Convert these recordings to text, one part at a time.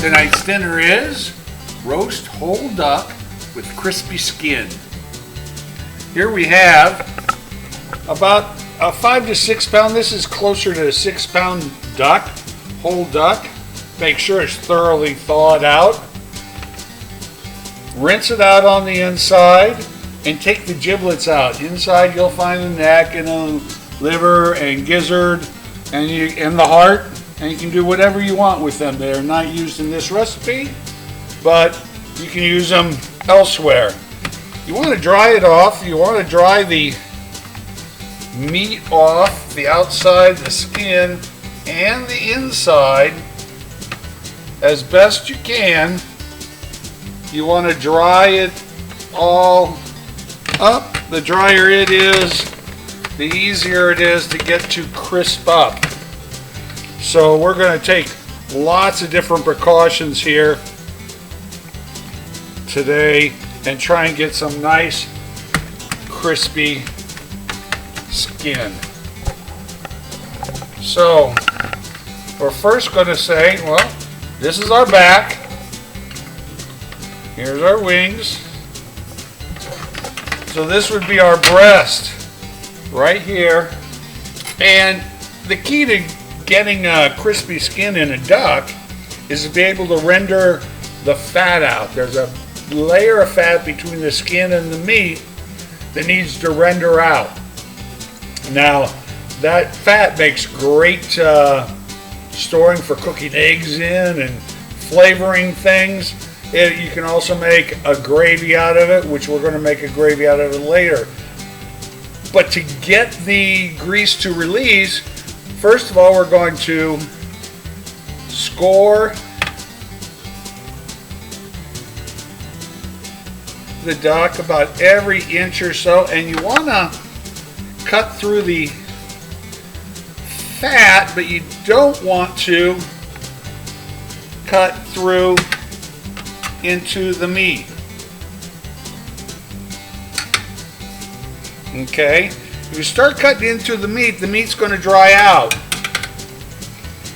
Tonight's dinner is roast whole duck with crispy skin. Here we have about a 5 to 6 pound. This is closer to a 6 pound duck, whole duck. Make sure it's thoroughly thawed out. Rinse it out on the inside and take the giblets out. Inside you'll find the neck and the liver and gizzard and the heart, and you can do whatever you want with them. They're not used in this recipe, but you can use them elsewhere. You want to dry it off. You want to dry the meat off, the outside, the skin, and the inside as best you can. You want to dry it all up. The drier it is, the easier it is to get to crisp up. So we're going to take lots of different precautions here today and try and get some nice crispy skin. So we're first going to say, well, this is our back. Here's our wings. So this would be our breast right here. And the key to getting crispy skin in a duck is to be able to render the fat out. There's a layer of fat between the skin and the meat that needs to render out. Now, that fat makes great storing for cooking eggs in and flavoring things. You can also make a gravy out of it, which we're going to make a gravy out of it later. But to get the grease to release, first of all, we're going to score the duck about every inch or so, and you want to cut through the fat, but you don't want to cut through into the meat. Okay, if you start cutting into the meat's going to dry out.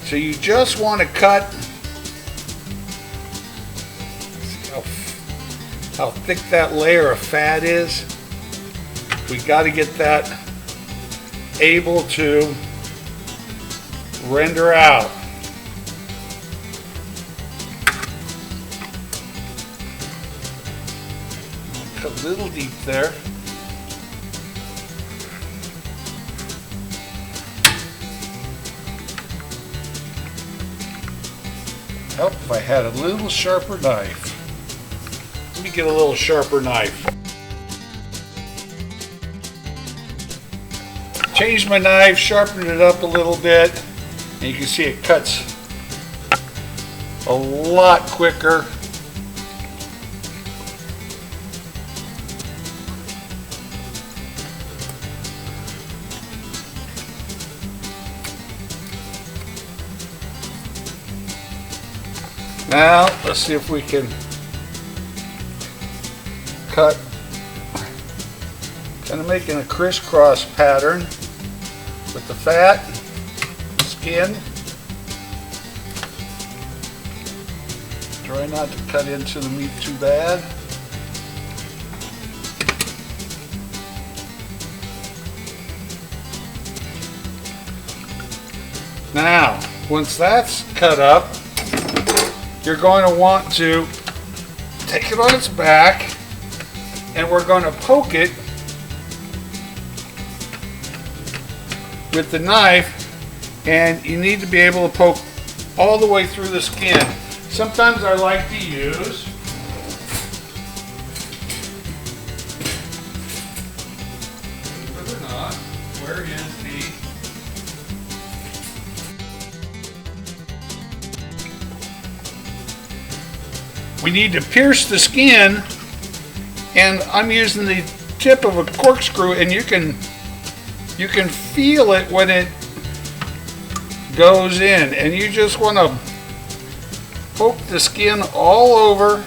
So you just want to cut. How thick that layer of fat is. We got to get that able to render out. Cut a little deep there. Help if I had a little sharper knife. Let me get a little sharper knife. Changed my knife, sharpened it up a little bit, and you can see it cuts a lot quicker. Now, let's see if we can cut, kind of making a crisscross pattern with the fat, skin. Try not to cut into the meat too bad. Now, once that's cut up, you're going to want to take it on its back, and we're going to poke it with the knife, and you need to be able to poke all the way through the skin. Sometimes I like to use where is the we need to pierce the skin, and I'm using the tip of a corkscrew, and you can feel it when it goes in, and you just want to poke the skin all over,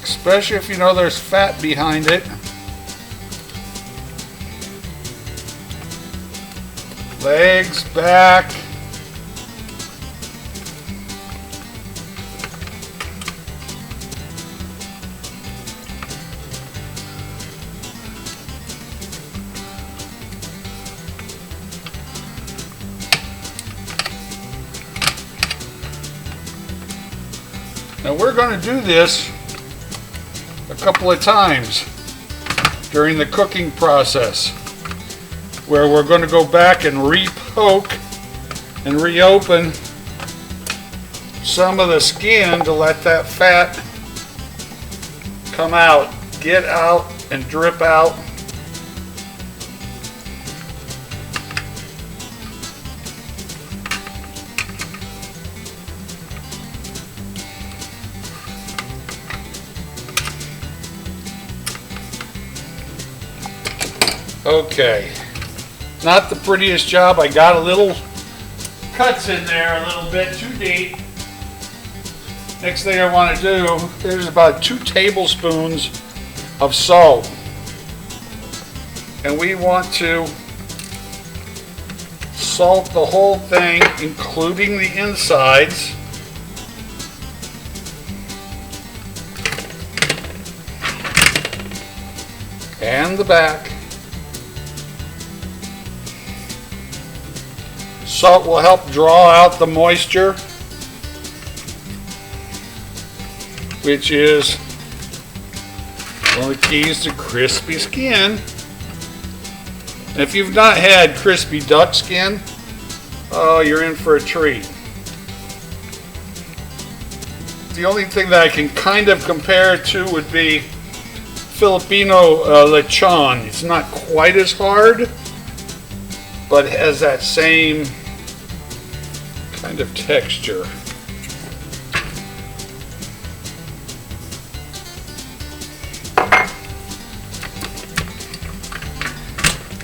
especially if you know there's fat behind it. Legs, back, Now we're going to do this a couple of times during the cooking process, where we're going to go back and re-poke and reopen some of the skin to let that fat come out, get out and drip out. Okay, not the prettiest job. I got a little cuts in there a little bit too deep. Next thing I want to do, there's about 2 tablespoons of salt. And we want to salt the whole thing, including the insides. And the back. Salt will help draw out the moisture, which is one of the keys to crispy skin. And if you've not had crispy duck skin, oh, you're in for a treat. The only thing that I can kind of compare it to would be Filipino lechon. It's not quite as hard, but it has that same kind of texture.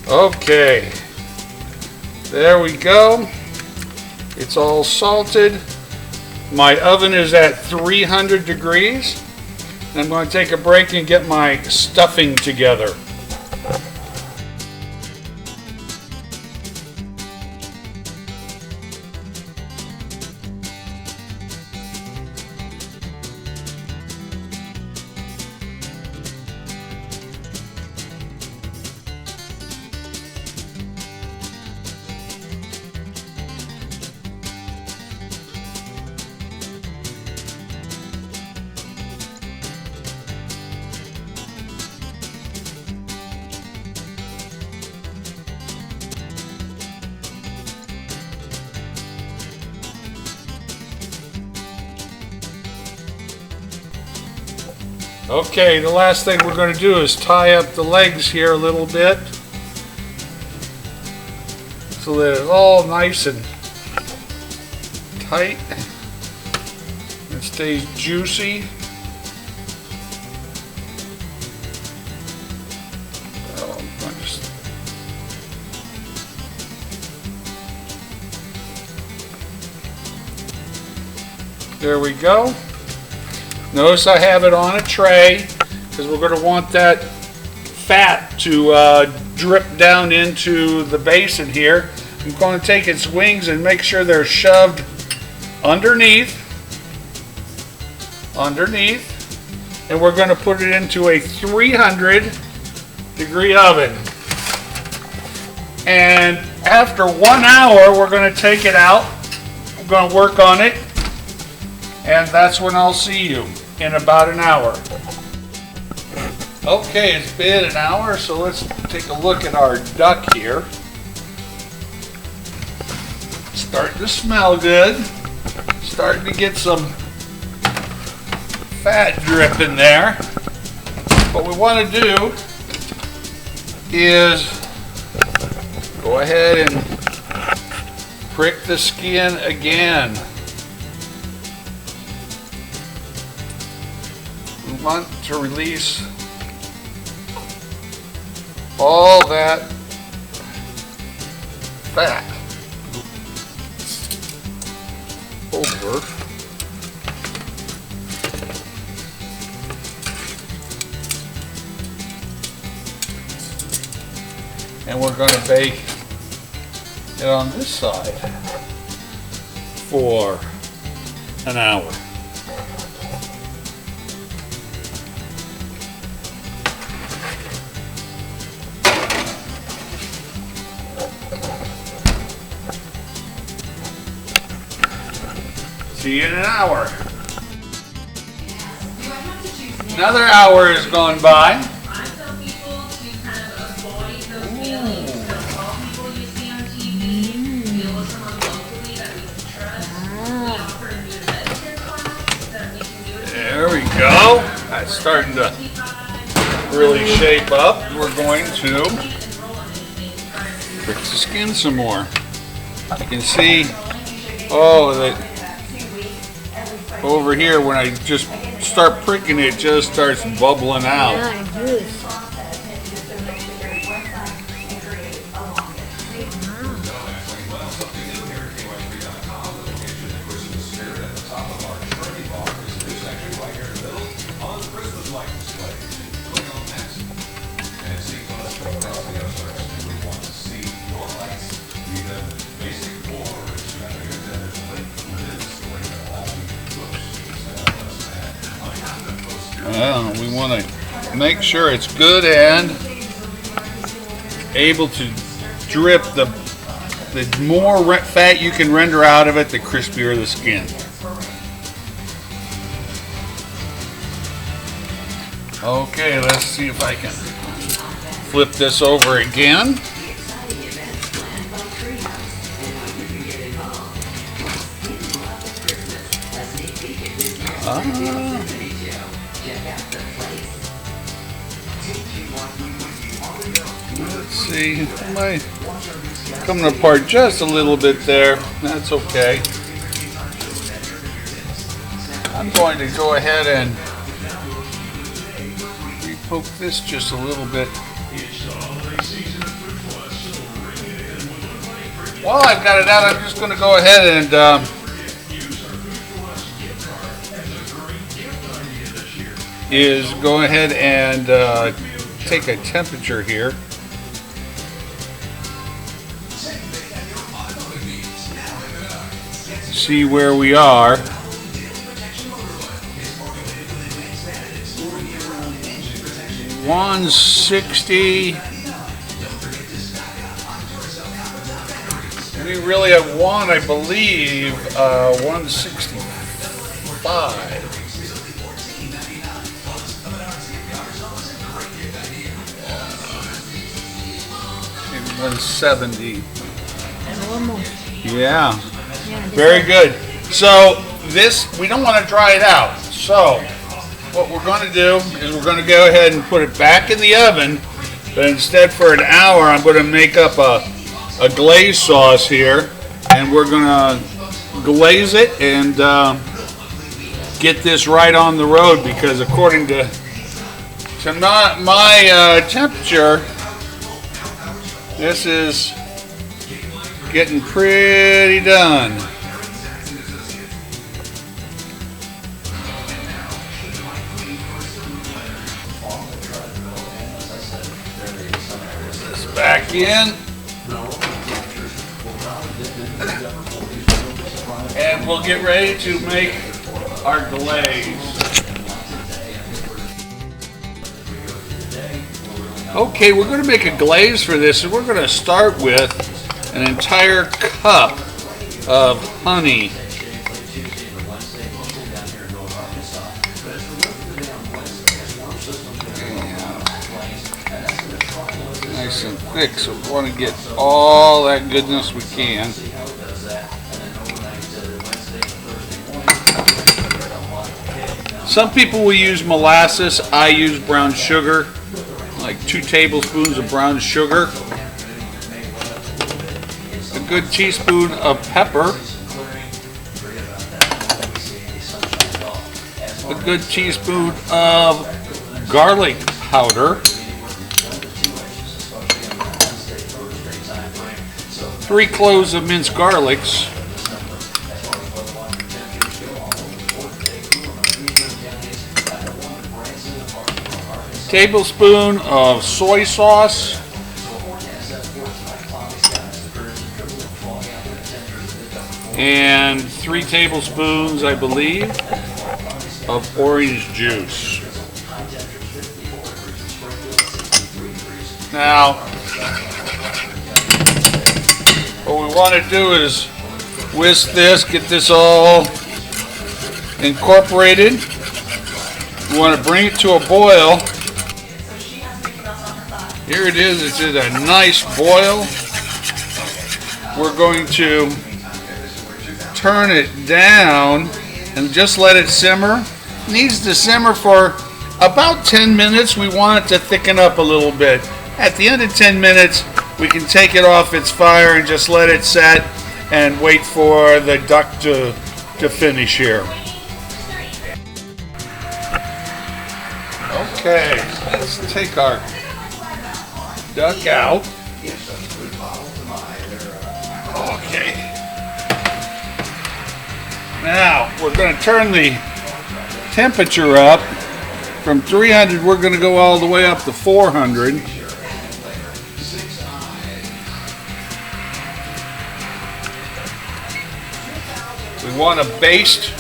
Okay, there we go. It's all salted. My oven is at 300 degrees. I'm going to take a break and get my stuffing together. Okay, the last thing we're going to do is tie up the legs here a little bit so that it's all nice and tight and stays juicy. There we go. Notice I have it on a tray because we're going to want that fat to drip down into the basin here. I'm going to take its wings and make sure they're shoved underneath, and we're going to put it into a 300-degree oven. And after 1 hour, we're going to take it out. I'm going to work on it. And that's when I'll see you, in about an hour. Okay, it's been an hour, so let's take a look at our duck here. Starting to smell good. Starting to get some fat drip in there. What we want to do is go ahead and prick the skin again. We want to release all that fat over. And we're going to bake it on this side for an hour. See you in an hour. Another hour has gone by. I tell people to kind of avoid those feelings of all people you see on TV. Deal with someone locally that we can trust. We offer a new medicine class that we can do it. There we go. That's starting to really shape up. We're going to fix the skin some more. You can see, oh, that over here when I just start pricking it, just starts bubbling out. Yeah, juice. Well, we want to make sure it's good and able to drip. The more fat you can render out of it, the crispier the skin. Okay, let's see if I can flip this over again. Let's see, am I coming apart just a little bit there? That's okay. I'm going to go ahead and poke this just a little bit. While I've got it out, I'm just going to go ahead and go ahead and take a temperature here. See where we are. 160. We really have one, I believe, 165. Maybe 170. Almost. Yeah. Very good. So this, we don't want to dry it out. So what we're going to do is we're going to go ahead and put it back in the oven, but instead for an hour I'm going to make up a glaze sauce here, and we're going to glaze it and get this right on the road, because according to my temperature, this is getting pretty done. This back in. And we'll get ready to make our glaze. Okay, we're going to make a glaze for this, and we're going to start with an entire cup of honey. Nice and thick, so we want to get all that goodness we can. Some people will use molasses. I use brown sugar, like 2 tablespoons of brown sugar. A good teaspoon of pepper. A good teaspoon of garlic powder. 3 cloves of minced garlics. Tablespoon of soy sauce. And 3 tablespoons, I believe, of orange juice. Now, what we want to do is whisk this, get this all incorporated. You want to bring it to a boil. Here it is. It's at a nice boil. We're going to turn it down and just let it simmer. It needs to simmer for about 10 minutes. We want it to thicken up a little bit. At the end of 10 minutes, we can take it off its fire and just let it set and wait for the duck to finish here. Okay, let's take our duck out. Okay. Now, we're going to turn the temperature up. From 300, we're going to go all the way up to 400. We want to baste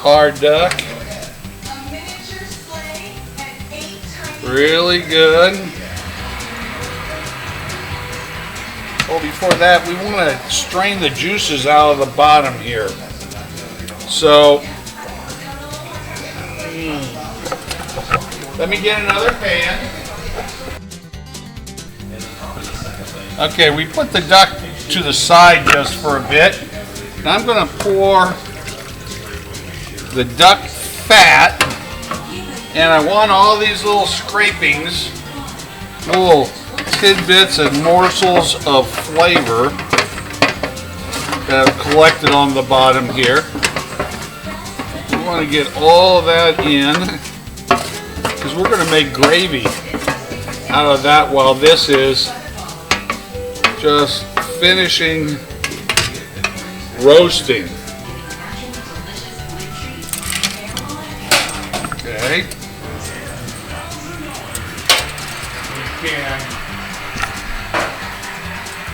our duck really good. Oh, before that, we want to strain the juices out of the bottom here. So, let me get another pan. Okay, we put the duck to the side just for a bit. Now I'm going to pour the duck fat, and I want all these little scrapings, little tidbits and morsels of flavor that I've collected on the bottom here. We want to get all of that in, because we're going to make gravy out of that while this is just finishing roasting. Okay.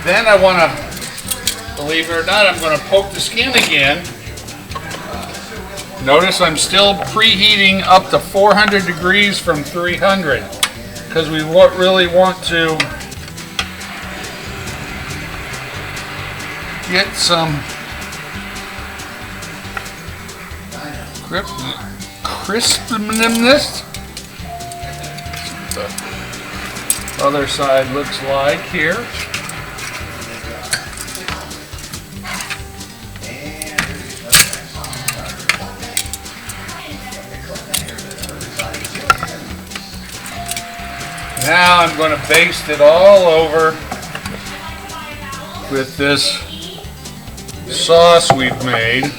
Then I want to, believe it or not, I'm going to poke the skin again. Notice I'm still preheating up to 400 degrees from 300, because we really want to get some crispness. The other side looks like here. Now I'm going to baste it all over with this sauce we've made.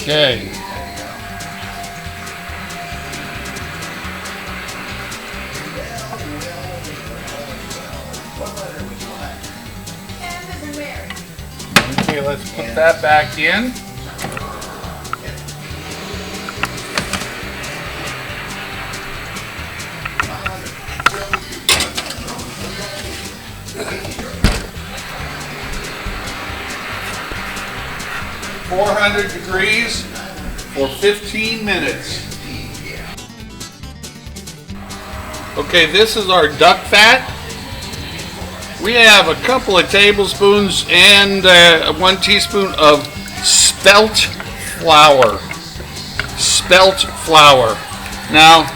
Okay. Okay, let's put that back in. .400 degrees for 15 minutes. Okay, this is our duck fat. We have a couple of tablespoons and 1 teaspoon of spelt flour. Spelt flour. Now,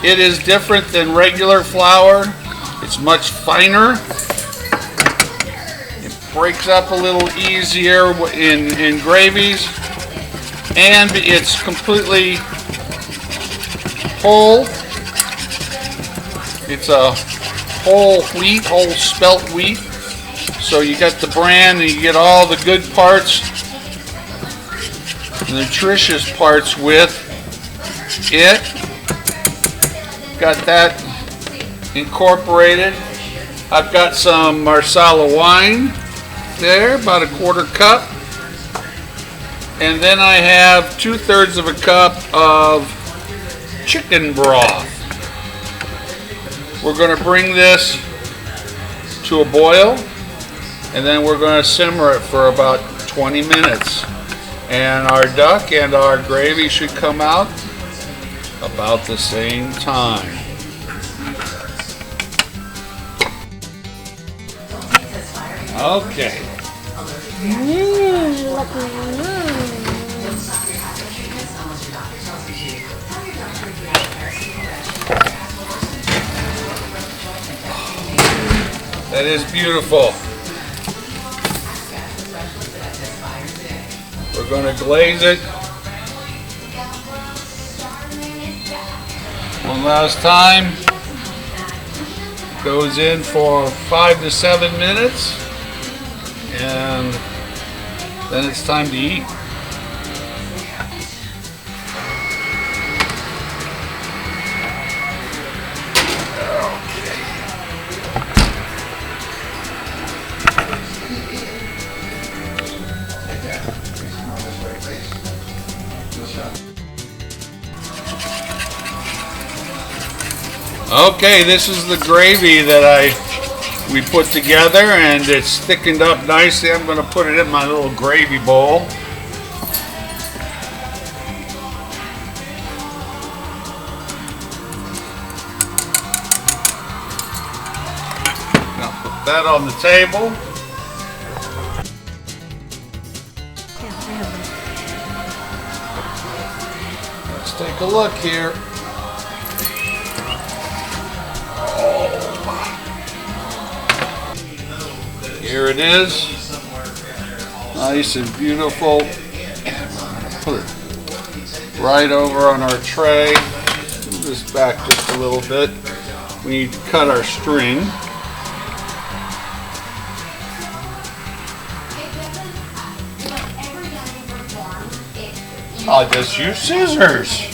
it is different than regular flour. It's much finer. Breaks up a little easier in gravies, and it's completely whole. It's a whole wheat, whole spelt wheat. So you got the bran and you get all the good parts, the nutritious parts with it. Got that incorporated. I've got some Marsala wine there, about a 1/4 cup, and then I have 2/3 of a cup of chicken broth. We're going to bring this to a boil, and then we're going to simmer it for about 20 minutes. And our duck and our gravy should come out about the same time. Okay. That is beautiful. We're going to glaze it one last time. Goes in for 5 to 7 minutes, and then it's time to eat. Okay, this is the gravy that we put together, and it's thickened up nicely. I'm going to put it in my little gravy bowl. Now put that on the table. Let's take a look here. Here it is, nice and beautiful. Put it right over on our tray. Move this back just a little bit. We need to cut our string. I'll just use scissors.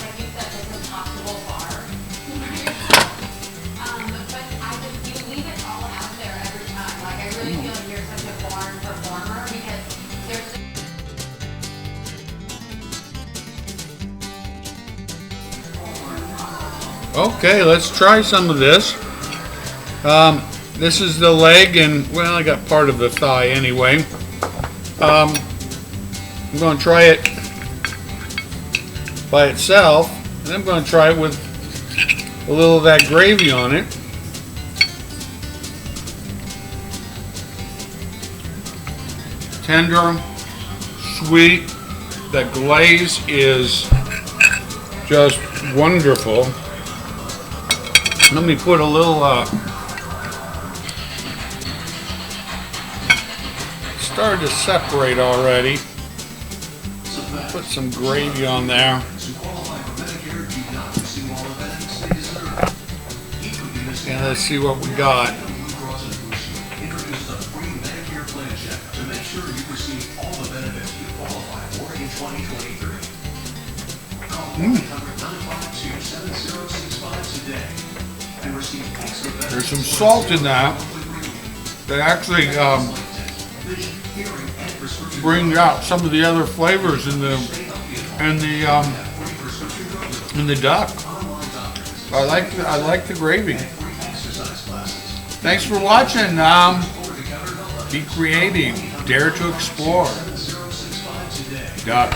Okay, let's try some of this. This is the leg, and well, I got part of the thigh anyway. I'm going to try it by itself, and I'm going to try it with a little of that gravy on it. Tender, sweet. The glaze is just wonderful. Let me put a little, started to separate already. Put some gravy on there. And let's see what we got. There's some salt in that actually brings out some of the other flavors in the duck. I like the gravy. Thanks for watching. Be creative. Dare to explore. Duck.